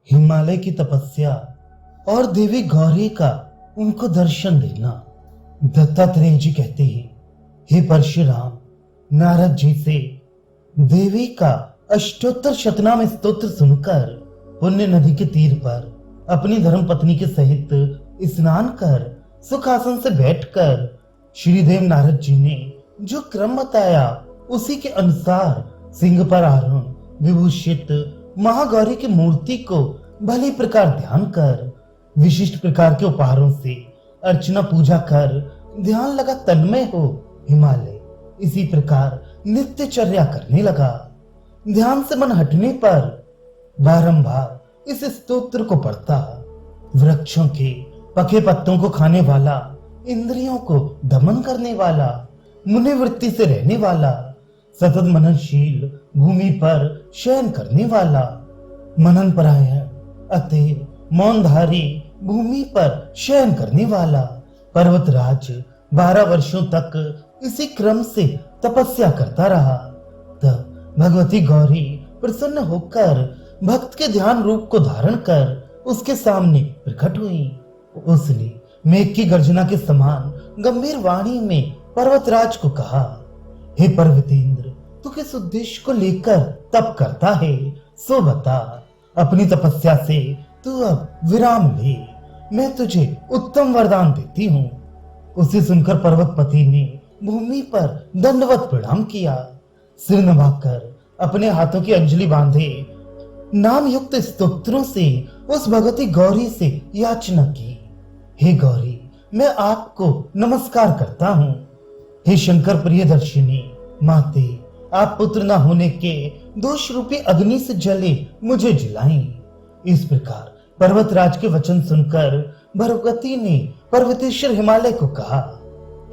हिमालय की तपस्या और देवी गौरी का उनको दर्शन देना। दत्तात्रेय जी कहते हैं, हे परशुराम, नारद जी से देवी का अष्टोत्तर शतनाम स्तोत्र सुनकर पुण्य नदी के तीर पर अपनी धर्म पत्नी के सहित स्नान कर सुखासन से बैठकर श्रीदेव नारद जी ने जो क्रम बताया उसी के अनुसार सिंह पर आरूढ़ विभूषित महागौरी की मूर्ति को भली प्रकार ध्यान कर विशिष्ट प्रकार के उपहारों से अर्चना पूजा कर ध्यान लगा तन्मय हो हिमालय इसी प्रकार नित्यचर्या करने लगा। ध्यान से मन हटने पर बारंबार इस स्तोत्र को पढ़ता। वृक्षों के पके पत्तों को खाने वाला, इंद्रियों को दमन करने वाला, मुनिवृत्ति से रहने वाला, सतत मननशील, भूमि पर शयन करने वाला, मनन परायण, अतएव मौनधारी, भूमि पर शयन करने वाला पर्वतराज 12 वर्षों तक इसी क्रम से तपस्या करता रहा। तब भगवती गौरी प्रसन्न होकर भक्त के ध्यान रूप को धारण कर उसके सामने प्रकट हुई। उसने मेघ की गर्जना के समान गंभीर वाणी में पर्वतराज को कहा, हे पर्वतेंद्र, तू किस उद्देश्य को लेकर तप करता है सो बता। अपनी तपस्या से तू अब विराम ले, मैं तुझे उत्तम वरदान देती हूँ। उसे सुनकर पर्वतपति ने भूमि पर दंडवत प्रणाम किया। सिर नवाकर अपने हाथों की अंजलि बांधे नाम युक्त स्तोत्रों से उस भगवती गौरी से याचना की, हे गौरी, मैं आपको नमस्कार करता हूँ। हे शंकर प्रियदर्शिनी माते, आप पुत्र न होने के दोष रूपी अग्नि से जले मुझे जलाएं। इस प्रकार पर्वतराज के वचन सुनकर भगवती ने पर्वतेश्वर हिमालय को कहा,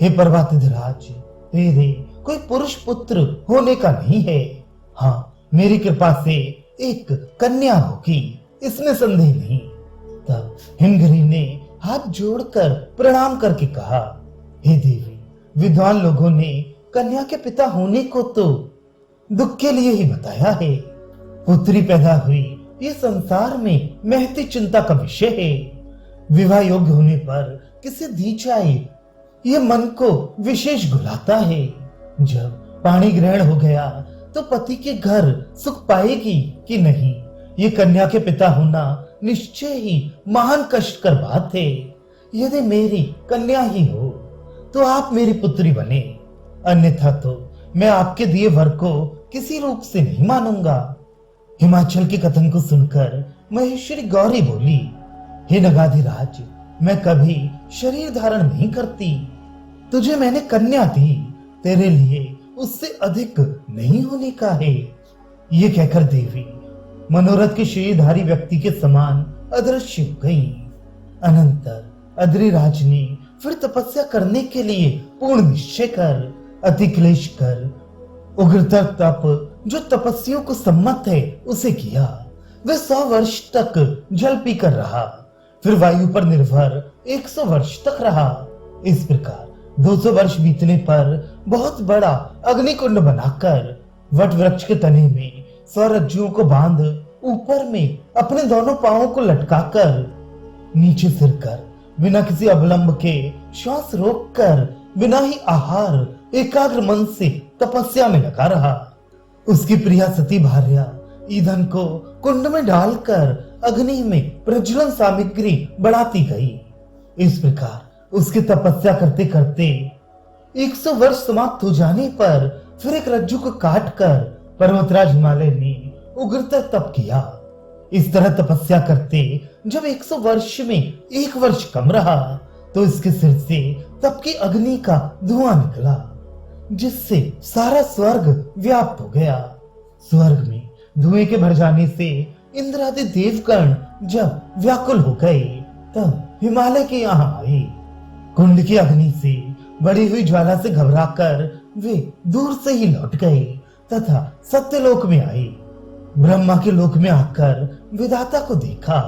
हे पर्वताधिराज, तेरे कोई पुरुष पुत्र होने का नहीं है। हाँ, मेरी कृपा से एक कन्या होगी, इसमें संदेह नहीं। तब हिमगिरी ने हाथ जोड़कर प्रणाम करके कहा, हे देवी, विद्वान लोगों ने कन्या के पिता होने को तो दुख के लिए ही बताया है। पुत्री पैदा हुई ये संसार में महती चिंता का विषय है। विवाह योग्य होने पर किसे दी जाए ये मन को विशेष घुलाता है। जब पाणी ग्रहण हो गया तो पति के घर सुख पाएगी कि नहीं, ये कन्या के पिता होना निश्चय ही महान कष्टकर बात है। यदि मेरी कन्या ही हो तो आप मेरी पुत्री बने, अन्यथा तो मैं आपके दिए वर को किसी रूप से नहीं मानूंगा। हिमाचल के कथन को सुनकर महेश्वरी गौरी बोली, हे नगाधिराज, मैं कभी शरीर धारण नहीं करती। तुझे मैंने कन्या दी, तेरे लिए उससे अधिक नहीं होने का है। ये कहकर देवी मनोरथ के शरीरधारी व्यक्ति के समान अदृश्य हो गई। अनंतर अद्रिराज ने फिर तपस्या करने के लिए पूर्ण निश्चय कर अति क्लेश कर उग्रतर तप जो तपस्वियों को सम्मत है उसे किया। वह 100 वर्ष तक जल पीकर रहा, फिर वायु पर निर्भर 100 वर्ष तक रहा। इस प्रकार 200 वर्ष बीतने पर बहुत बड़ा अग्निकुंड बनाकर वट वृक्ष के तने में 100 रज्जुओं को बांध ऊपर में अपने दोनों पांवों को लटकाकर नीचे सिर कर बिना किसी अवलंब के श्वास रोककर बिना ही आहार एकाग्र मन से तपस्या में लगा रहा। उसकी प्रिया सती भार्या ईंधन को कुंड में डालकर अग्नि में प्रज्वलन सामग्री बढ़ाती गई। इस प्रकार उसकी तपस्या करते करते 100 वर्ष समाप्त हो जाने पर फिर एक रज्जु को काटकर पर्वतराज हिमालय ने उग्रतर तप किया। इस तरह तपस्या करते जब 100 वर्ष में 1 वर्ष कम रहा तो इसके सिर से तप की अग्नि का धुआं निकला, जिससे सारा स्वर्ग व्याप्त हो गया। स्वर्ग में धुएं के भर जाने से इंद्र आदि देवगण जब व्याकुल हो गए तब हिमालय के यहाँ आए। कुंड की अग्नि से बढ़ी हुई ज्वाला से घबराकर वे दूर से ही लौट गए तथा सत्यलोक में आए। ब्रह्मा के लोक में आकर विधाता को देखा।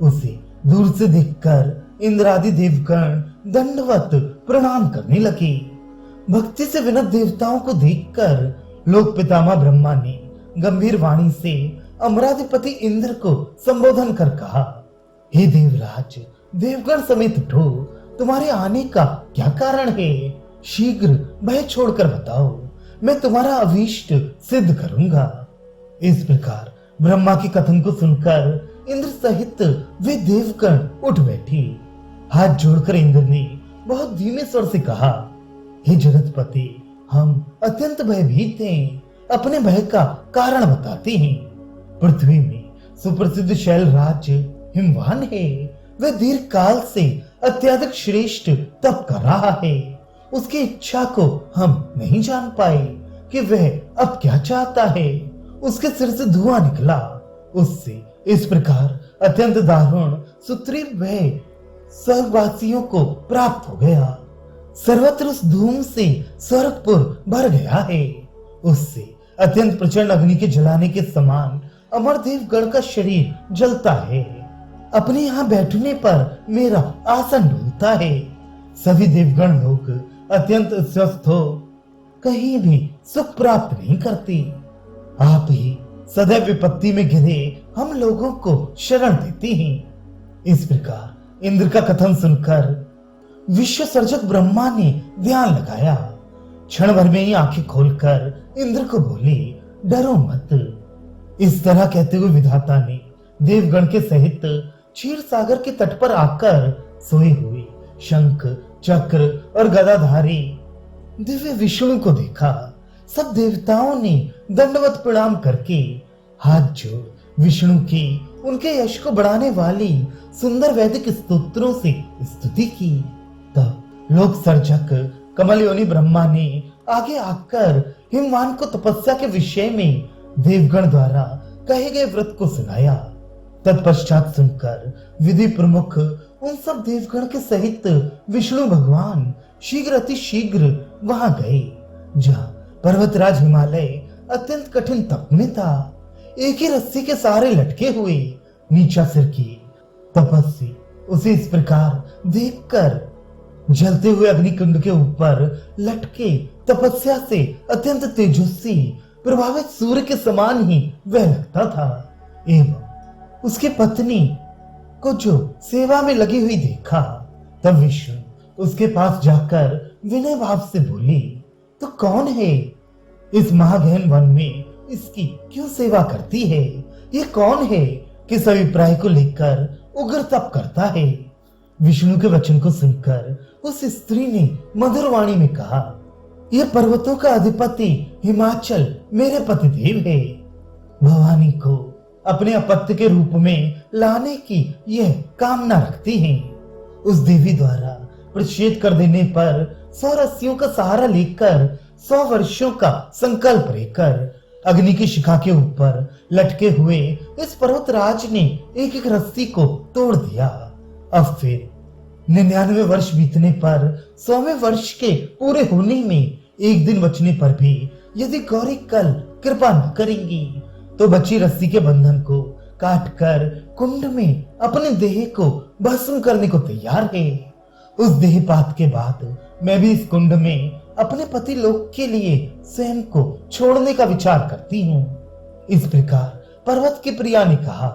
उसे दूर से देखकर इंद्र आदि देवगण दंडवत प्रणाम करने लगे। भक्ति से विनत देवताओं को देखकर लोक पितामह ब्रह्मा ने गंभीर वाणी से अमराधिपति इंद्र को संबोधन कर कहा, हे देवराज, देवगण समेत उठो, तुम्हारे आने का क्या कारण है? शीघ्र भय छोड़कर बताओ, मैं तुम्हारा अभीष्ट सिद्ध करूंगा। इस प्रकार ब्रह्मा के कथन को सुनकर इंद्र सहित वे देवगण उठ बैठे। हाथ जोड़कर इंद्र ने बहुत धीमे स्वर से कहा, हे जगतपति, हम अत्यंत भयभीत हैं, अपने भय का कारण बताते हैं। पृथ्वी में सुप्रसिद्ध शैल राज्य हिमवान है, वह दीर्घ काल से अत्यधिक श्रेष्ठ तप कर रहा है। उसकी इच्छा को हम नहीं जान पाए कि वह अब क्या चाहता है। उसके सिर से धुआं निकला, उससे इस प्रकार अत्यंत दारुण सुग्रीव भय स्वर्गवासियों को प्राप्त हो गया। सर्वत्र उस धूम से स्वर्गपुर भर गया है। उससे अत्यंत प्रचंड अग्नि के जलाने के समान अमरदेव गण का शरीर जलता है। अपने यहाँ बैठने पर मेरा आसन डूलता है। सभी देवगण लोग अत्यंत स्वस्थ हो कहीं भी सुख प्राप्त नहीं करते। आप ही सदैव विपत्ति में घिरे हम लोगों को शरण देते हैं। इस प्रकार इंद्र का कथन सुनकर विश्व सर्जक ब्रह्मा ने ध्यान लगाया। क्षण भर में ही आंखें खोलकर इंद्र को बोले, डरो मत। इस तरह कहते हुए विधाता ने देवगण के सहित क्षीर सागर के तट पर आकर सोए हुए शंख, चक्र और गदाधारी दिव्य विष्णु को देखा। सब देवताओं ने दंडवत प्रणाम करके हाथ जोड़ विष्णु की उनके यश को बढ़ाने वाली सुंदर वैदिक स्तोत्रों से स्तुति की। तब लोक सर्जक कमल योनि ब्रह्मा ने आगे आकर हिमवान को तपस्या के विषय में देवगण द्वारा कहे गए व्रत को सुनाया। तत्पश्चात सुनकर विधि प्रमुख उन सब देवगण के सहित विष्णु भगवान शीघ्र अति शीघ्र वहां गए, जहां पर्वतराज हिमालय अत्यंत कठिन तप में था। एक ही रस्सी के सहारे लटके हुए नीचा सिर की तपस्वी उसे इस प्रकार देखकर जलते हुए अग्निकुंड के ऊपर लटके तपस्या से अत्यंत तेजस्वी प्रभावित सूर्य के समान ही वह लगता था। एवं उसकी पत्नी को जो सेवा में लगी हुई देखा, तब विष्णु उसके पास जाकर विनय भाव से बोली, तो कौन है? इस महागहन वन में इसकी क्यों सेवा करती है? ये कौन है किस अभिप्राय को लेकर उग्र तप करता है? विष्णु के वचन को सुनकर उस स्त्री ने मधुर वाणी में कहा, यह पर्वतों का अधिपति हिमाचल मेरे पतिदेव है। भवानी को अपने अपत्य के रूप में लाने की यह कामना रखती हैं। उस देवी द्वारा प्रतिषेध कर देने पर 100 रस्सियों का सहारा लेकर 100 वर्षों का संकल्प लेकर अग्नि की शिखा के ऊपर लटके हुए इस पर्वतराज ने एक एक रस्सी को तोड़ दिया। अब फिर 99 वर्ष बीतने पर 100वें वर्ष के पूरे होने में एक दिन बचने पर भी यदि गौरी कल कृपा न करेंगी तो बची रस्सी के बंधन को काटकर कुंड में अपने देह को भस्म करने को तैयार है। उस देहपात के बाद मैं भी इस कुंड में अपने पति लोक के लिए स्वयं को छोड़ने का विचार करती हूँ। इस प्रकार पर्वत की प्रिया ने कहा।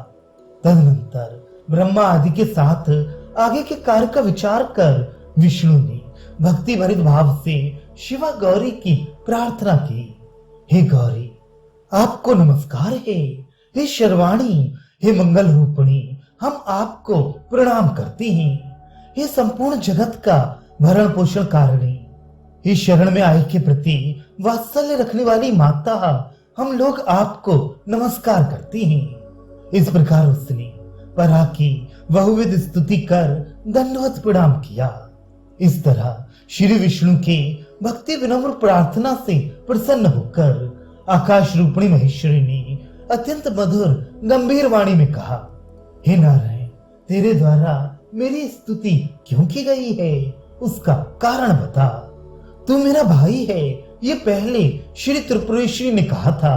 तदनंतर ब्रह्मा आदि के साथ आगे के कार्य का विचार कर विष्णु ने भक्ति भरित भाव से शिवा गौरी की प्रार्थना की। हे गौरी, आपको नमस्कार है। हे शर्वाणी, हे मंगल रूपिणी, हम आपको प्रणाम करते हैं। हे संपूर्ण जगत का भरण पोषण कारिणी, हे शरण में आए के प्रति वात्सल्य रखने वाली माता, हम लोग आपको नमस्कार करते हैं। इस प्रकार उसने परा की बहुविध स्तुति कर दंडवत प्रणाम किया। इस तरह श्री विष्णु के भक्ति विनम्र प्रार्थना से प्रसन्न होकर आकाश रूपिणी महेश्वरी ने अत्यंत मधुर गंभीर वाणी में कहा, हे नारायण, तेरे द्वारा मेरी स्तुति क्यों की गई है, उसका कारण बता। तू मेरा भाई है, ये पहले श्री त्रिपुरेश्वरी ने कहा था,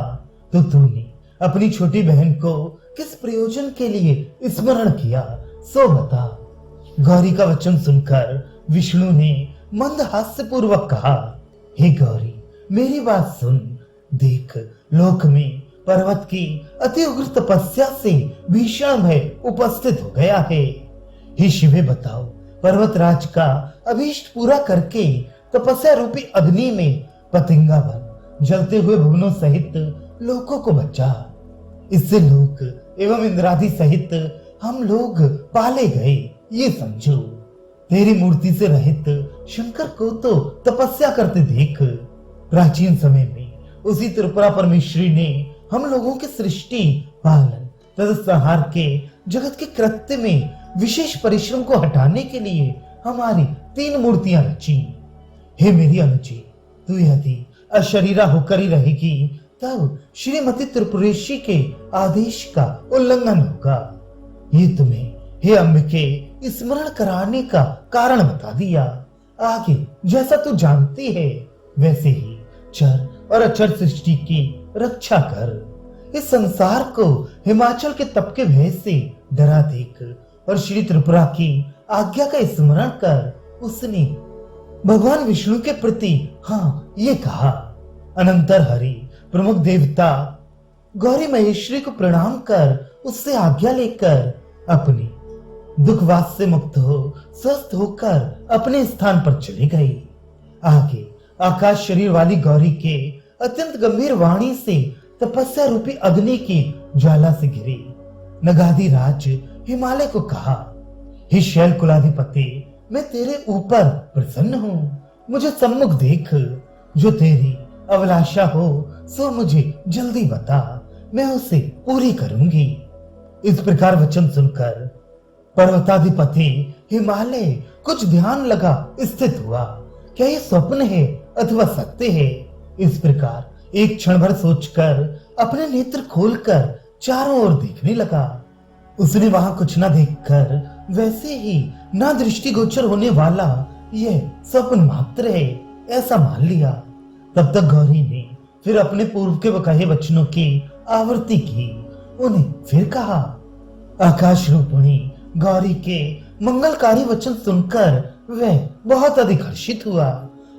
तो तूने अपनी छोटी बहन को किस प्रयोजन के लिए स्मरण किया, सो बता। गौरी का वचन सुनकर विष्णु ने मंद हास्य पूर्वक कहा, हे गौरी, मेरी बात सुन। देख, लोक में पर्वत की अति उग्र तपस्या से भीषण भय उपस्थित हो गया है। हे शिवे बताओ, पर्वतराज का अभीष्ट पूरा करके तपस्या रूपी अग्नि में पतंगा बन जलते हुए भवनों सहित लोगों को बचा। इससे लोक एवं इंद्रादि सहित हम लोग पाले गए, ये समझो। तेरी मूर्ति से रहित शंकर को तो तपस्या करते देख। प्राचीन समय में उसी त्रिपुरा परमेश्वरी ने हम लोगों के सृष्टि, पालन तथा संहार के जगत के कृत्य में विशेष परिश्रम को हटाने के लिए हमारी 3 मूर्तियां रची। हे मेरी अनुजी, तू यदि अशरीरा होकर ही रहेगी तब श्रीमती त्रिपुरेशी के आदेश का उल्लंघन होगा। ये तुम्हें हे अंबिके स्मरण कराने का कारण बता दिया। आगे जैसा तू जानती है वैसे ही चर और अचर सृष्टि की रक्षा कर। इस संसार को हिमाचल के तप के भय से डरा देख और श्री त्रिपुरा की आज्ञा का स्मरण कर उसने भगवान विष्णु के प्रति हाँ ये कहा। अनंतर हरि प्रमुख देवता गौरी महेश्वरी को प्रणाम कर उससे आज्ञा लेकर अपनी दुखवास से मुक्त हो स्वस्थ होकर अपने स्थान पर चले गए। आगे आकाश शरीर वाली गौरी के अत्यंत गंभीर वाणी से तपस्या रूपी अग्नि की ज्वाला से घिरे नगाधि राज हिमालय को कहा, हे शैल कुलाधिपति, मैं तेरे ऊपर प्रसन्न हूँ। मुझे सम्मुख देख, जो तेरी अभिलाषा हो सो मुझे जल्दी बता, मैं उसे पूरी करूंगी। इस प्रकार वचन सुनकर पर्वताधिपति हिमालय कुछ ध्यान लगा स्थित हुआ। क्या ये स्वप्न है अथवा सत्य है? इस प्रकार एक क्षण भर सोचकर अपने नेत्र खोलकर चारों ओर देखने लगा। उसने वहां कुछ न देखकर वैसे ही ना दृष्टिगोचर होने वाला यह स्वप्न मात्र है ऐसा मान लिया। तब तक गौरी ने फिर अपने पूर्व के कहे वचनों की आवृत्ति की। उन्हें फिर कहा। आकाश रूपिणी गौरी के मंगलकारी वचन सुनकर वह बहुत अधिक हर्षित हुआ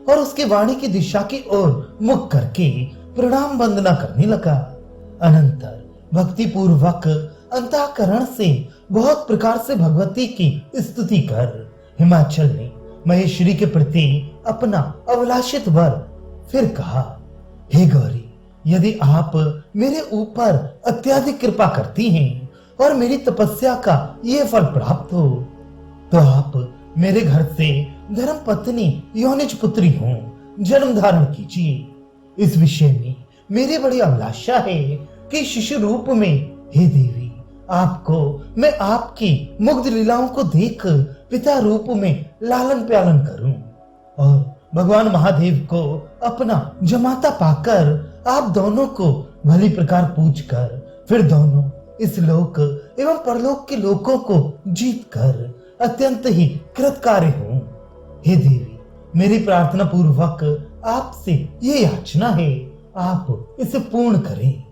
और उसके वाणी की दिशा की ओर मुख करके प्रणाम वंदना करने लगा। अनंतर भक्ति पूर्वक अंतःकरण से बहुत प्रकार से भगवती की स्तुति कर हिमाचल ने महेश्वरी के प्रति अपना अभिलाषित वर फिर कहा, हे गौरी, यदि आप मेरे ऊपर अत्यधिक कृपा करती हैं और मेरी तपस्या का ये फल प्राप्त हो तो आप मेरे घर से धर्म पत्नी योनिज पुत्री हो जन्म धारण कीजिए। इस विषय में मेरी बड़ी अभिलाषा है कि शिशु रूप में हे देवी आपको मैं आपकी मुग्ध लीलाओं को देख पिता रूप में लालन पालन करूं और भगवान महादेव को अपना जमाता पाकर आप दोनों को भली प्रकार पूज कर फिर दोनों इस लोक एवं परलोक के लोकों को जीत कर अत्यंत ही कृतकार्य हों। हे देवी, मेरी प्रार्थना पूर्वक आपसे ये याचना है, आप इसे पूर्ण करें।